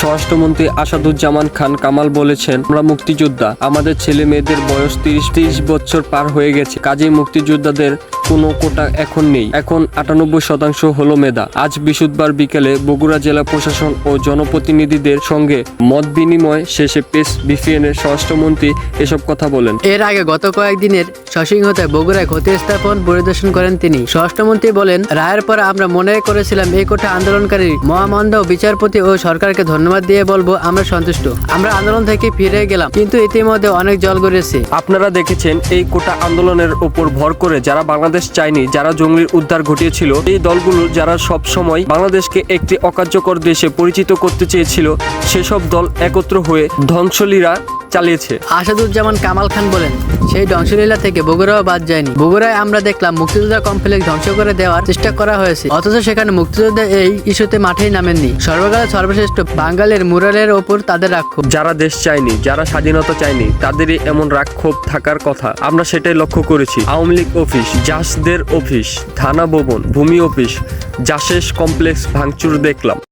স্বরাষ্ট্রমন্ত্রী আসাদুজ্জামান খান কামাল বলেছেন, আমরা মুক্তিযোদ্ধা, আমাদের ছেলে মেয়েদের বয়স ৩০ বছর পার হয়ে গেছে, কাজেই মুক্তিযোদ্ধাদের কোনো কোটা এখন নেই। এখন ৯৮% হলো মেধা। আজ বৃহস্পতিবার বিকেলে বগুড়া জেলা প্রশাসন ও জনপ্রতিনিধিদের সঙ্গে মত বিনিময় শেষে প্রেস ব্রিফিংয়ে স্বরাষ্ট্রমন্ত্রী এসব কথা বলেন। এর আগে গত কয়েকদিনের সহিংসতায় বগুড়ায় ক্ষতি স্থাপন পরিদর্শন করেন তিনি। স্বরাষ্ট্রমন্ত্রী বলেন, রায়ের পর আমরা মনে করেছিলাম এই কোটা আন্দোলনকারী মহামান্য বিচারপতি ও সরকারকে ধন্যবাদ দিয়ে বলবো আমরা সন্তুষ্ট, আমরা আন্দোলন থেকে ফিরে গেলাম, কিন্তু ইতিমধ্যে অনেক জল গড়িয়েছে। আপনারা দেখেছেন এই কোটা আন্দোলনের উপর ভর করে যারা বাংলাদেশ চায়নি, যারা জঙ্গলির উদ্ধার ঘটিয়েছিল, এই দলগুলো যারা সব সময় বাংলাদেশকে একটি অকার্যকর দেশে পরিচিত করতে চেয়েছিল, সেসব দল একত্র হয়ে ধ্বংসলীলা চালিয়েছে। আসাদুজ্জামান কামাল খান বলেন, সেই ধ্বংসলীলা থেকে বগুড়াও বাদ যায়নি। বগুড়ায় আমরা দেখলাম মুক্তিযোদ্ধা কমপ্লেক্স ধ্বংস করে দেওয়ার চেষ্টা করা হয়েছে, অথচ সেখানে মুক্তিযোদ্ধা এই ইস্যুতে মাঠেই নামেননি। সর্বকালের সর্বশ্রেষ্ঠ বাঙালির মুরালের ওপর তাদের রাক্ষোভ। যারা দেশ চায়নি, যারা স্বাধীনতা চায়নি, তাদেরই এমন রাক্ষোভ থাকার কথা। আমরা সেটাই লক্ষ্য করেছি। আওয়ামী লীগ অফিস, জাসদের অফিস, থানা ভবন, ভূমি অফিস, জাসেস কমপ্লেক্স ভাঙচুর দেখলাম।